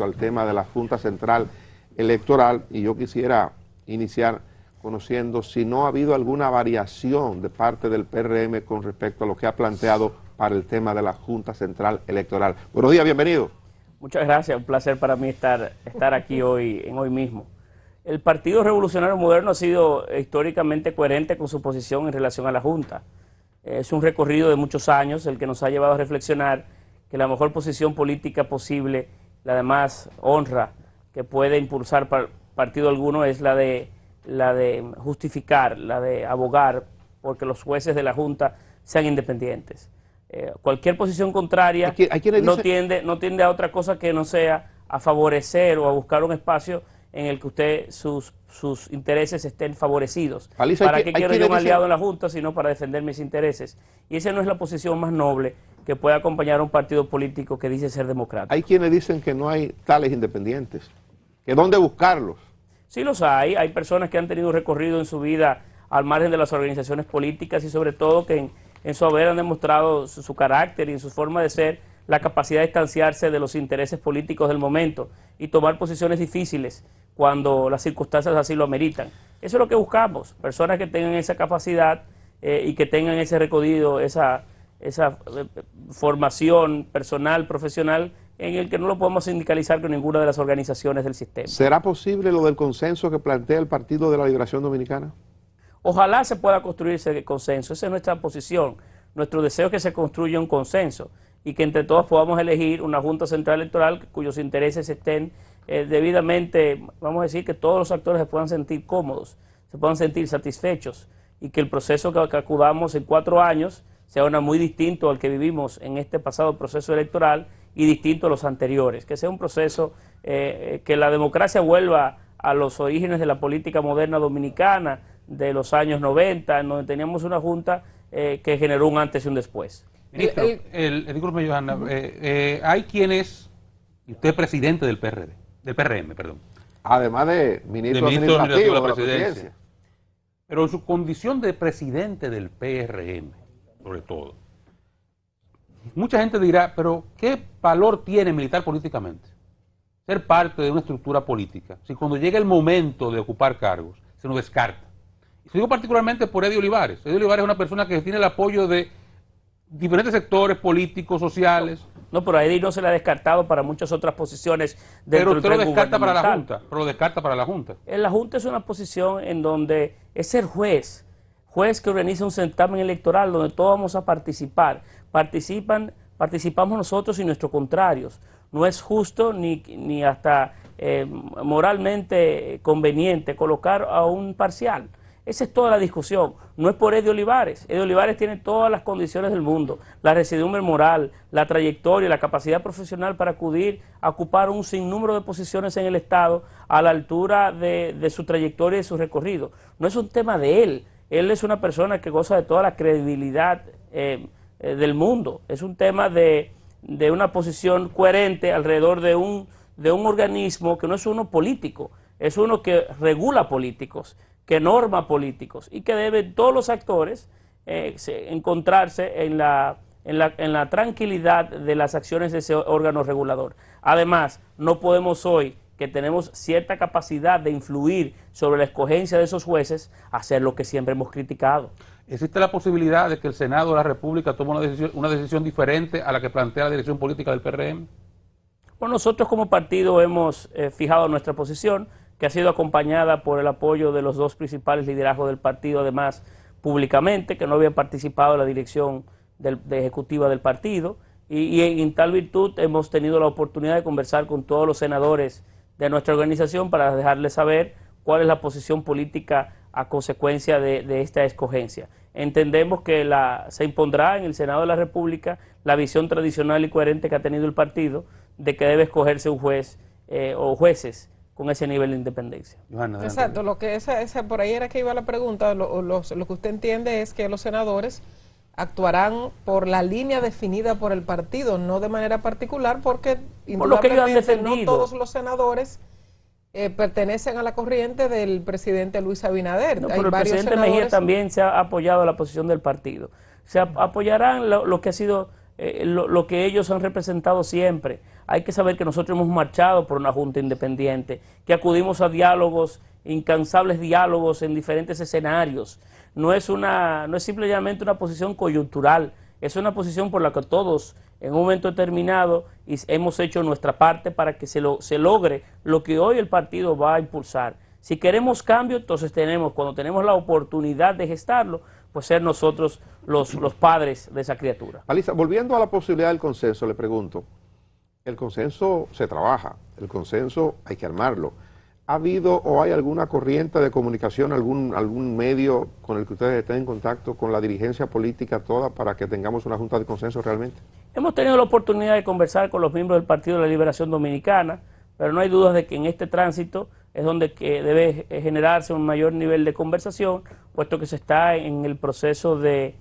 al tema de la Junta Central Electoral, y yo quisiera iniciar conociendo si no ha habido alguna variación de parte del PRM con respecto a lo que ha planteado para el tema de la Junta Central Electoral. Buenos días, bienvenido. Muchas gracias, un placer para mí estar aquí hoy mismo. El Partido Revolucionario Moderno ha sido históricamente coherente con su posición en relación a la Junta. Es un recorrido de muchos años el que nos ha llevado a reflexionar que la mejor posición política posible, la de más honra que puede impulsar partido alguno, es la de justificar, la de abogar porque los jueces de la Junta sean independientes. Cualquier posición contraria no tiende a otra cosa que no sea a favorecer o a buscar un espacio en el que sus intereses estén favorecidos. ¿Para qué quiero yo un aliado en la Junta sino para defender mis intereses? Y esa no es la posición más noble que puede acompañar a un partido político que dice ser democrático. Hay quienes dicen que no hay tales independientes, que dónde buscarlos. Sí los hay personas que han tenido recorrido en su vida al margen de las organizaciones políticas y sobre todo que en su haber han demostrado su carácter y en su forma de ser la capacidad de distanciarse de los intereses políticos del momento y tomar posiciones difíciles cuando las circunstancias así lo ameritan. Eso es lo que buscamos, personas que tengan esa capacidad y que tengan ese recorrido, esa formación personal, profesional, en el que no lo podemos sindicalizar con ninguna de las organizaciones del sistema. ¿Será posible lo del consenso que plantea el Partido de la Liberación Dominicana? Ojalá se pueda construir ese consenso, esa es nuestra posición. Nuestro deseo es que se construya un consenso y que entre todos podamos elegir una Junta Central Electoral cuyos intereses estén debidamente, vamos a decir, que todos los actores se puedan sentir cómodos, se puedan sentir satisfechos y que el proceso que acudamos en 4 años sea muy distinto al que vivimos en este pasado proceso electoral y distinto a los anteriores, que sea un proceso que la democracia vuelva a los orígenes de la política moderna dominicana de los años 90, en donde teníamos una junta que generó un antes y un después. Ministro, disculpe, Johanna, hay quienes, y usted es presidente del PRM, perdón. Además de ministro administrativo de la presidencia. Pero en su condición de presidente del PRM, sobre todo, mucha gente dirá, pero ¿qué valor tiene militar políticamente? Ser parte de una estructura política, si cuando llega el momento de ocupar cargos, se nos descarta. Y digo particularmente por Eddie Olivares. Eddie Olivares es una persona que tiene el apoyo de diferentes sectores políticos, sociales. No, pero a Eddie no se le ha descartado para muchas otras posiciones dentro del Pero usted lo descarta para la Junta. Pero lo descarta para la Junta. La Junta es una posición en donde es ser juez que organiza un certamen electoral donde todos vamos a participar. Participamos nosotros y nuestros contrarios. No es justo ni hasta moralmente conveniente colocar a un parcial. Esa es toda la discusión. No es por Eddie Olivares. Eddie Olivares tiene todas las condiciones del mundo, la residumbre moral, la trayectoria, la capacidad profesional para acudir a ocupar un sinnúmero de posiciones en el Estado a la altura de su trayectoria y de su recorrido. No es un tema de él. Él es una persona que goza de toda la credibilidad del mundo. Es un tema de una posición coherente alrededor de un organismo que no es uno político, es uno que regula políticos, que norma políticos y que deben todos los actores encontrarse en la tranquilidad de las acciones de ese órgano regulador. Además, no podemos hoy, que tenemos cierta capacidad de influir sobre la escogencia de esos jueces, hacer lo que siempre hemos criticado. ¿Existe la posibilidad de que el Senado de la República tome una decisión diferente a la que plantea la dirección política del PRM? Bueno, nosotros como partido hemos fijado nuestra posición, que ha sido acompañada por el apoyo de los 2 principales liderazgos del partido, además públicamente, que no habían participado en la dirección ejecutiva del partido, y en tal virtud hemos tenido la oportunidad de conversar con todos los senadores de nuestra organización para dejarles saber cuál es la posición política a consecuencia de esta escogencia. Entendemos que se impondrá en el Senado de la República la visión tradicional y coherente que ha tenido el partido de que debe escogerse un juez o jueces con ese nivel de independencia. Johanna, exacto, lo que por ahí era que iba la pregunta, lo que usted entiende es que los senadores actuarán por la línea definida por el partido, no de manera particular, porque indudablemente no todos los senadores pertenecen a la corriente del presidente Luis Abinader. No, pero el presidente Mejía también se ha apoyado a la posición del partido. Se apoyarán lo que ha sido, lo que ellos han representado siempre. hay que saber que nosotros hemos marchado por una Junta independiente, que acudimos a diálogos, incansables diálogos en diferentes escenarios. No es simplemente una posición coyuntural, es una posición por la que todos en un momento determinado hemos hecho nuestra parte para que se logre lo que hoy el partido va a impulsar. Si queremos cambio, entonces cuando tenemos la oportunidad de gestarlo, pues ser nosotros los padres de esa criatura. Paliza, volviendo a la posibilidad del consenso, le pregunto, el consenso se trabaja, el consenso hay que armarlo. ¿Ha habido o hay alguna corriente de comunicación, algún medio con el que ustedes estén en contacto con la dirigencia política toda para que tengamos una junta de consenso realmente? Hemos tenido la oportunidad de conversar con los miembros del Partido de la Liberación Dominicana, pero no hay dudas de que en este tránsito es donde debe generarse un mayor nivel de conversación, puesto que se está en el proceso de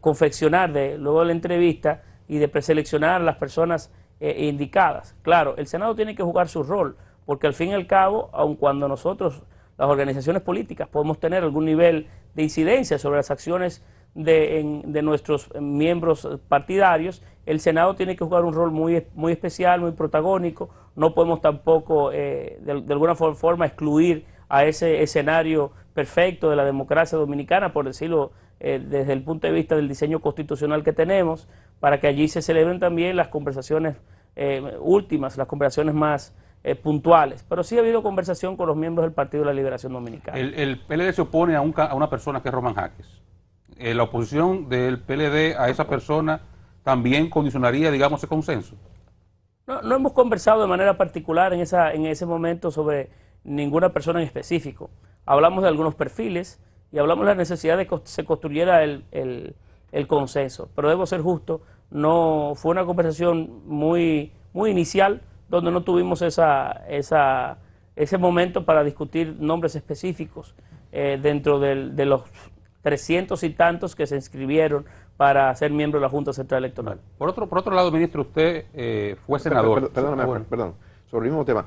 confeccionar, luego de la entrevista y de preseleccionar a las personas indicadas. Claro, el Senado tiene que jugar su rol, porque al fin y al cabo, aun cuando nosotros, las organizaciones políticas, podemos tener algún nivel de incidencia sobre las acciones de nuestros miembros partidarios, el Senado tiene que jugar un rol muy especial, muy protagónico. No podemos tampoco de alguna forma excluir a ese escenario perfecto de la democracia dominicana, por decirlo desde el punto de vista del diseño constitucional que tenemos, para que allí se celebren también las conversaciones últimas, las conversaciones más puntuales. Pero sí ha habido conversación con los miembros del Partido de la Liberación Dominicana. El PLD se opone a una persona que es Román Jaques. La oposición del PLD a esa persona también condicionaría, digamos, ese consenso. No hemos conversado de manera particular en ese momento sobre ninguna persona en específico. Hablamos de algunos perfiles y hablamos de la necesidad de que se construyera el consenso. Pero debo ser justo, no fue una conversación muy inicial, donde no tuvimos ese momento para discutir nombres específicos dentro de los 300 y tantos que se inscribieron para ser miembro de la Junta Central Electoral. Por otro lado, ministro, usted fue senador. Perdón, sobre el mismo tema.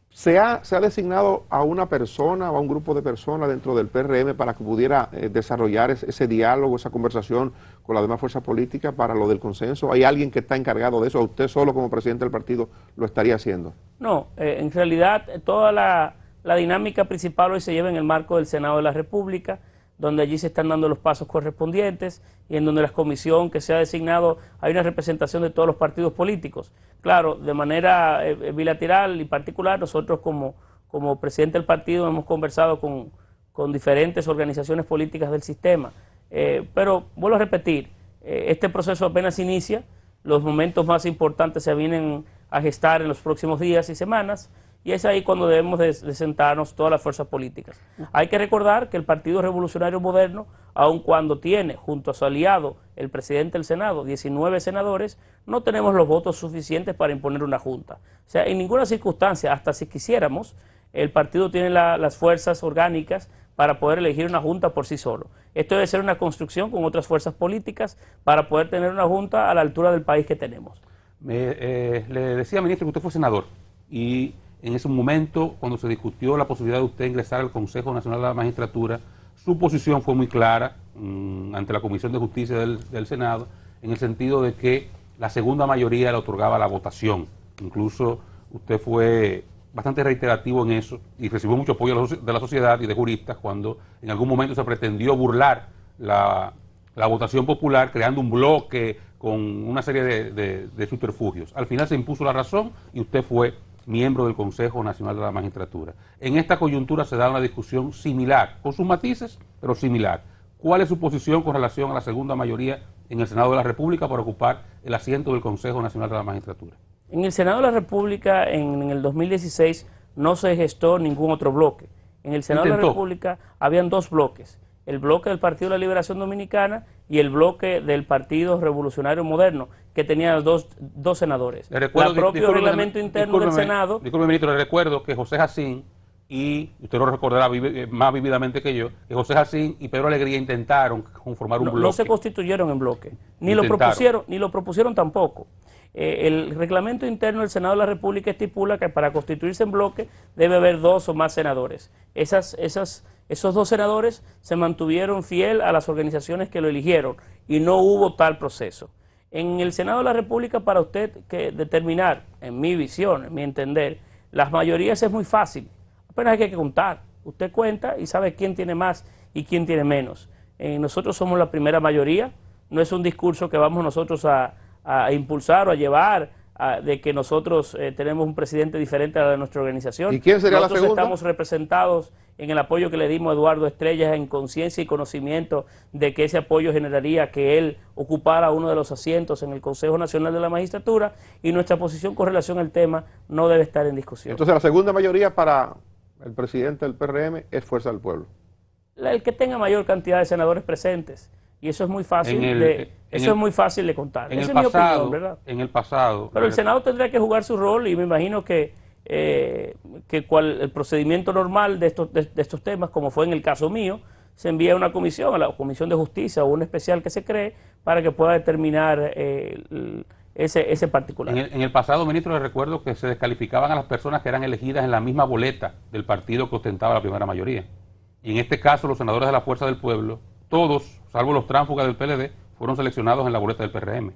¿Se ha designado a una persona o a un grupo de personas dentro del PRM para que pudiera desarrollar ese diálogo, esa conversación con las demás fuerzas políticas para lo del consenso? ¿Hay alguien que está encargado de eso? ¿O usted solo como presidente del partido lo estaría haciendo? No, en realidad toda la dinámica principal hoy se lleva en el marco del Senado de la República, donde allí se están dando los pasos correspondientes y en donde la comisión que se ha designado hay una representación de todos los partidos políticos. Claro, de manera bilateral y particular, nosotros como presidente del partido hemos conversado con diferentes organizaciones políticas del sistema. Pero vuelvo a repetir, este proceso apenas inicia, los momentos más importantes se vienen a gestar en los próximos días y semanas, y es ahí cuando debemos de sentarnos todas las fuerzas políticas. Hay que recordar que el Partido Revolucionario Moderno, aun cuando tiene junto a su aliado, el presidente del Senado, 19 senadores, no tenemos los votos suficientes para imponer una junta. O sea, en ninguna circunstancia, hasta si quisiéramos, el partido tiene las fuerzas orgánicas para poder elegir una junta por sí solo. Esto debe ser una construcción con otras fuerzas políticas para poder tener una junta a la altura del país que tenemos. Le decía, ministro, que usted fue senador y en ese momento, cuando se discutió la posibilidad de usted ingresar al Consejo Nacional de la Magistratura, su posición fue muy clara ante la Comisión de Justicia del Senado, en el sentido de que la segunda mayoría le otorgaba la votación. Incluso usted fue bastante reiterativo en eso y recibió mucho apoyo de la sociedad y de juristas cuando en algún momento se pretendió burlar la votación popular creando un bloque con una serie de subterfugios. Al final se impuso la razón y usted fue miembro del Consejo Nacional de la Magistratura. En esta coyuntura se da una discusión similar, con sus matices, pero similar. ¿Cuál es su posición con relación a la segunda mayoría en el Senado de la República para ocupar el asiento del Consejo Nacional de la Magistratura? En el Senado de la República, en el 2016, no se gestó ningún otro bloque. En el Senado de la República habían dos bloques, el bloque del Partido de la Liberación Dominicana y el bloque del Partido Revolucionario Moderno, que tenía dos senadores. El propio reglamento interno del Senado... Disculpe, ministro, le recuerdo que José Jacín y, usted lo recordará más vívidamente que yo, que José Jacín y Pedro Alegría intentaron conformar un bloque. No se constituyeron en bloque, ni lo propusieron tampoco. El reglamento interno del Senado de la República estipula que para constituirse en bloque debe haber dos o más senadores. Esos dos senadores se mantuvieron fiel a las organizaciones que lo eligieron y no hubo tal proceso. En el Senado de la República, para usted que determinar, en mi visión, en mi entender, las mayorías es muy fácil. Apenas hay que contar. Usted cuenta y sabe quién tiene más y quién tiene menos. Nosotros somos la primera mayoría. No es un discurso que vamos nosotros a impulsar o a llevar de que nosotros tenemos un presidente diferente a la de nuestra organización. ¿Y quién sería la segunda? Nosotros estamos representados en el apoyo que le dimos a Eduardo Estrellas en conciencia y conocimiento de que ese apoyo generaría que él ocupara uno de los asientos en el Consejo Nacional de la Magistratura, y nuestra posición con relación al tema no debe estar en discusión. Entonces la segunda mayoría para el presidente del PRM es Fuerza del Pueblo. El que tenga mayor cantidad de senadores presentes. Y eso es muy fácil de contar. Esa es mi opinión, ¿verdad? En el pasado. Pero el Senado tendría que jugar su rol, y me imagino que el procedimiento normal de estos temas, como fue en el caso mío, se envía a una comisión, a la Comisión de Justicia o un especial que se cree para que pueda determinar ese particular. En el pasado, ministro, le recuerdo que se descalificaban a las personas que eran elegidas en la misma boleta del partido que ostentaba la primera mayoría. Y en este caso, los senadores de la Fuerza del Pueblo, todos, salvo los tránsfugas del PLD, fueron seleccionados en la boleta del PRM.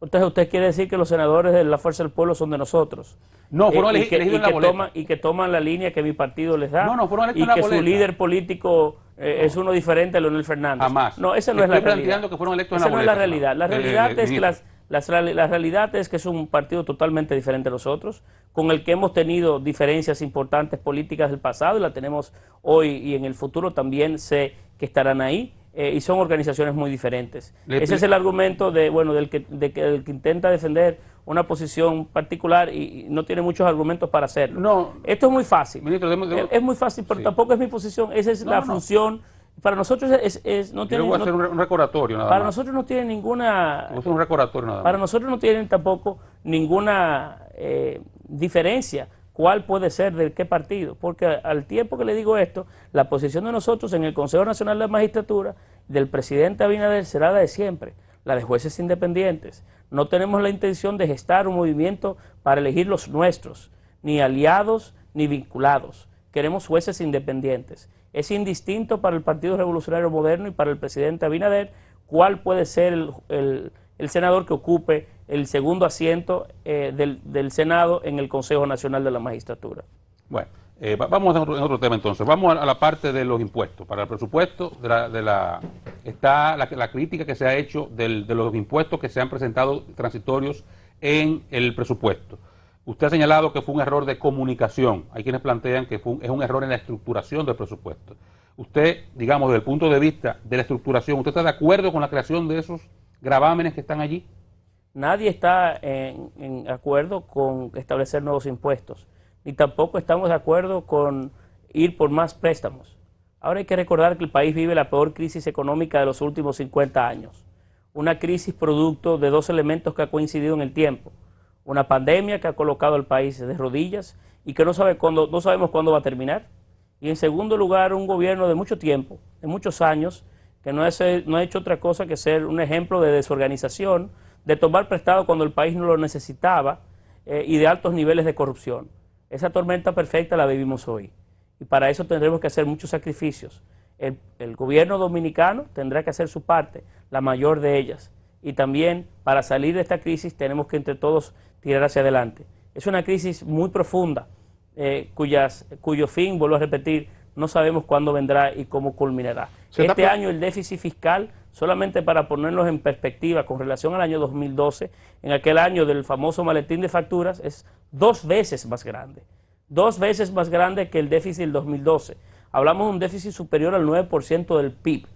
Entonces, ¿usted quiere decir que los senadores de la Fuerza del Pueblo son de nosotros? No, fueron elegidos en la boleta. Y que toman la línea que mi partido les da. No, fueron elegidos en la boleta. Y que su líder político es uno diferente a Leonel Fernández. Jamás. No, esa no es la realidad. Estoy planteando que fueron electos en la boleta. Esa no es la realidad. La realidad es que la realidad es que es un partido totalmente diferente a nosotros, con el que hemos tenido diferencias importantes políticas del pasado, y la tenemos hoy y en el futuro también sé que estarán ahí. Y son organizaciones muy diferentes. Ese es el argumento del que intenta defender una posición particular y no tiene muchos argumentos para hacerlo. No, esto es muy fácil. Ministro, es muy fácil, pero tampoco es mi posición. Esa es la función. Para nosotros no tiene. Yo voy a hacer un recordatorio nada para más. nosotros no tiene ninguna. Voy a hacer un recordatorio nada más. Para nosotros no tienen tampoco ninguna diferencia. ¿Cuál puede ser de qué partido? Porque al tiempo que le digo esto, la posición de nosotros en el Consejo Nacional de la Magistratura, del presidente Abinader, será la de siempre, la de jueces independientes. No tenemos la intención de gestar un movimiento para elegir los nuestros, ni aliados ni vinculados. Queremos jueces independientes. Es indistinto para el Partido Revolucionario Moderno y para el presidente Abinader cuál puede ser el senador que ocupe el segundo asiento del Senado en el Consejo Nacional de la Magistratura. Bueno, vamos en otro tema entonces. Vamos a la parte de los impuestos. Para el presupuesto está la crítica que se ha hecho de los impuestos que se han presentado transitorios en el presupuesto. Usted ha señalado que fue un error de comunicación. Hay quienes plantean que es un error en la estructuración del presupuesto. Usted, digamos, desde el punto de vista de la estructuración, ¿usted está de acuerdo con la creación de esos gravámenes que están allí? Nadie está en acuerdo con establecer nuevos impuestos, ni tampoco estamos de acuerdo con ir por más préstamos. Ahora hay que recordar que el país vive la peor crisis económica de los últimos 50 años. Una crisis producto de dos elementos que ha coincidido en el tiempo. Una pandemia que ha colocado al país de rodillas y que no sabemos cuándo va a terminar. Y en segundo lugar, un gobierno de mucho tiempo, de muchos años, que no ha hecho otra cosa que ser un ejemplo de desorganización, de tomar prestado cuando el país no lo necesitaba y de altos niveles de corrupción. Esa tormenta perfecta la vivimos hoy y para eso tendremos que hacer muchos sacrificios. El gobierno dominicano tendrá que hacer su parte, la mayor de ellas, y también para salir de esta crisis tenemos que entre todos tirar hacia adelante. Es una crisis muy profunda cuyo fin, vuelvo a repetir, no sabemos cuándo vendrá y cómo culminará. Este año el déficit fiscal, solamente para ponernos en perspectiva con relación al año 2012, en aquel año del famoso maletín de facturas, es 2 veces más grande. 2 veces más grande que el déficit del 2012. Hablamos de un déficit superior al 9% del PIB,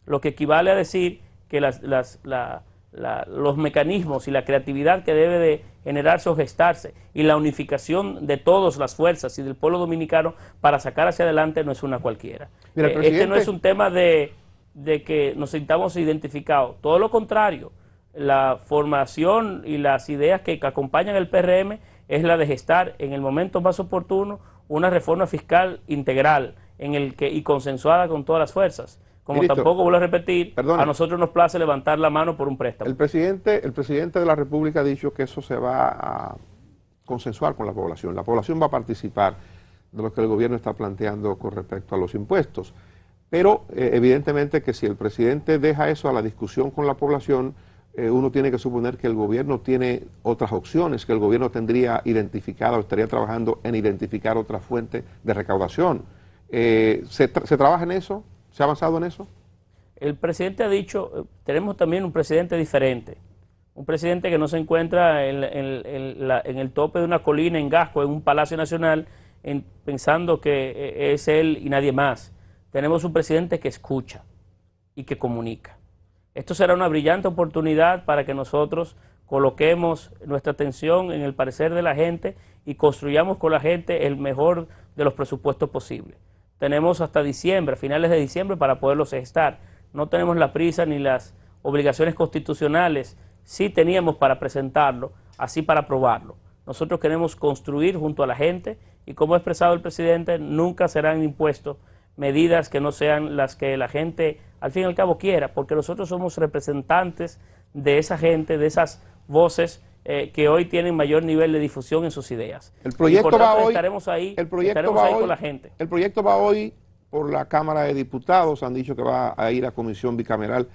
lo que equivale a decir que los mecanismos y la creatividad que debe de generarse o gestarse y la unificación de todas las fuerzas y del pueblo dominicano para sacar hacia adelante no es una cualquiera. Mira, este no es un tema de que nos sintamos identificados, todo lo contrario. La formación y las ideas que acompañan el PRM es la de gestar en el momento más oportuno una reforma fiscal integral y consensuada con todas las fuerzas. Como tampoco, vuelvo a repetir, a nosotros nos place levantar la mano por un préstamo. El presidente de la República ha dicho que eso se va a consensuar con la población. La población va a participar de lo que el gobierno está planteando con respecto a los impuestos. Pero evidentemente que si el presidente deja eso a la discusión con la población, uno tiene que suponer que el gobierno tiene otras opciones, que el gobierno tendría identificado, estaría trabajando en identificar otra fuente de recaudación. ¿Se trabaja en eso? ¿Se ha avanzado en eso? El presidente ha dicho, tenemos también un presidente diferente, un presidente que no se encuentra en el tope de una colina en Gasco, en un Palacio Nacional, pensando que es él y nadie más. Tenemos un presidente que escucha y que comunica. Esto será una brillante oportunidad para que nosotros coloquemos nuestra atención en el parecer de la gente y construyamos con la gente el mejor de los presupuestos posibles. Tenemos hasta diciembre, finales de diciembre, para poderlos gestar. No tenemos la prisa ni las obligaciones constitucionales, sí teníamos para presentarlo, así para aprobarlo. Nosotros queremos construir junto a la gente y, como ha expresado el presidente, nunca serán impuestos medidas que no sean las que la gente al fin y al cabo quiera, porque nosotros somos representantes de esa gente, de esas voces que hoy tienen mayor nivel de difusión en sus ideas. El proyecto va hoy, estaremos ahí con la gente. El proyecto va hoy por la Cámara de Diputados, han dicho que va a ir a comisión bicameral,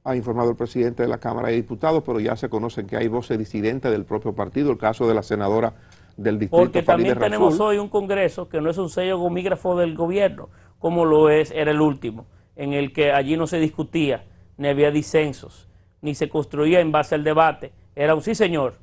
ha informado el presidente de la Cámara de Diputados, pero ya se conocen que hay voces disidentes del propio partido, el caso de la senadora del distrito. Porque también tenemos hoy un Congreso que no es un sello gomígrafo del gobierno, como era el último, en el que allí no se discutía, ni había disensos, ni se construía en base al debate. Era un sí señor.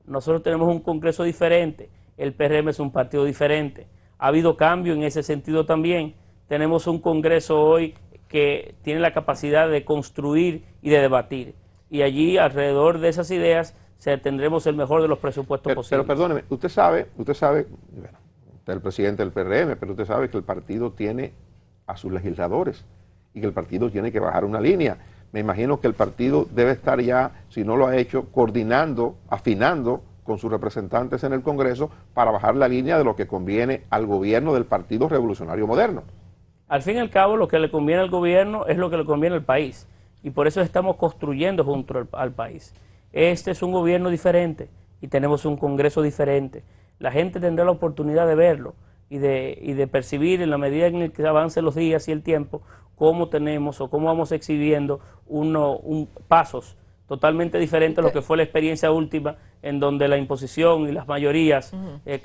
Nosotros tenemos un Congreso diferente, el PRM es un partido diferente. Ha habido cambio en ese sentido también. Tenemos un Congreso hoy que tiene la capacidad de construir y de debatir. Y allí, alrededor de esas ideas, tendremos el mejor de los presupuestos posibles. Pero perdóneme, usted sabe, bueno, usted es el presidente del PRM, pero usted sabe que el partido tiene a sus legisladores y que el partido tiene que bajar una línea. Me imagino que el partido debe estar ya, si no lo ha hecho, coordinando, afinando con sus representantes en el Congreso para bajar la línea de lo que conviene al gobierno del Partido Revolucionario Moderno. Al fin y al cabo, lo que le conviene al gobierno es lo que le conviene al país. Y por eso estamos construyendo junto al país. Este es un gobierno diferente y tenemos un Congreso diferente. La gente tendrá la oportunidad de verlo y de percibir en la medida en que avancen los días y el tiempo cómo tenemos o cómo vamos exhibiendo pasos totalmente diferentes a lo que fue la experiencia última, en donde la imposición y las mayorías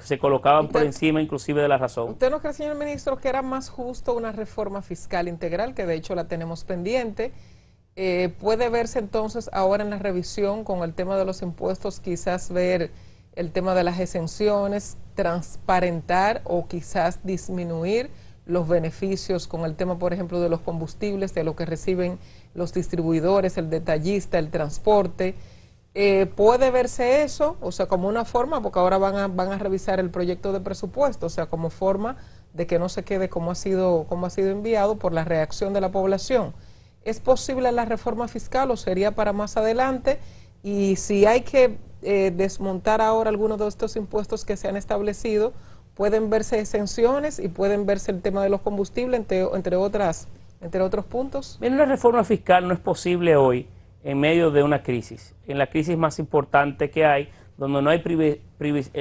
se colocaban por encima inclusive de la razón. ¿Usted no cree, señor ministro, que era más justo una reforma fiscal integral, que de hecho la tenemos pendiente? ¿Puede verse entonces ahora en la revisión con el tema de los impuestos, quizás ver el tema de las exenciones, transparentar o quizás disminuir los beneficios con el tema, por ejemplo, de los combustibles, de lo que reciben los distribuidores, el detallista, el transporte? ¿Puede verse eso? O sea, como una forma, porque ahora van a revisar el proyecto de presupuesto, o sea, como forma de que no se quede como ha sido enviado por la reacción de la población. ¿Es posible la reforma fiscal o sería para más adelante? Y si hay que desmontar ahora algunos de estos impuestos que se han establecido, pueden verse exenciones y pueden verse el tema de los combustibles, entre otros puntos. Bien, una reforma fiscal no es posible hoy en medio de una crisis, en la crisis más importante que hay, donde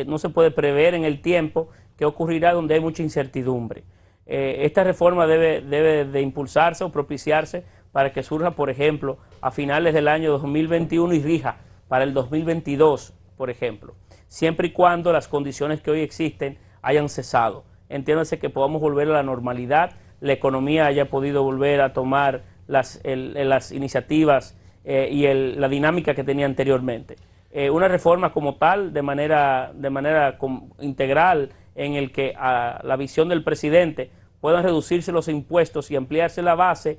no se puede prever en el tiempo qué ocurrirá, donde hay mucha incertidumbre. Esta reforma debe de impulsarse o propiciarse para que surja, por ejemplo, a finales del año 2021 y rija para el 2022, por ejemplo, siempre y cuando las condiciones que hoy existen hayan cesado. Entiéndase que podamos volver a la normalidad, la economía haya podido volver a tomar las iniciativas y la dinámica que tenía anteriormente. Una reforma como tal, de manera integral, en el que a la visión del presidente puedan reducirse los impuestos y ampliarse la base,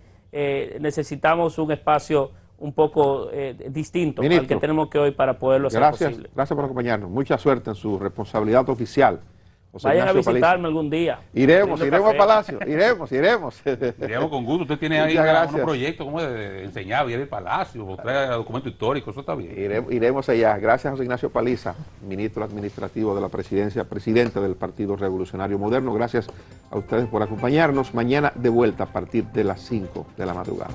necesitamos un espacio un poco distinto al que tenemos que hoy para poderlo hacer posible. Gracias por acompañarnos. Mucha suerte en su responsabilidad oficial. Vayan a visitarme algún día. Iremos a Palacio, iremos. Iremos con gusto. Usted tiene ahí un proyecto como de enseñar, ir al Palacio, mostrar documento histórico, eso está bien. Iremos allá. Gracias, José Ignacio Paliza, ministro administrativo de la Presidencia, presidente del Partido Revolucionario Moderno. Gracias a ustedes por acompañarnos. Mañana de vuelta a partir de las 5 de la madrugada.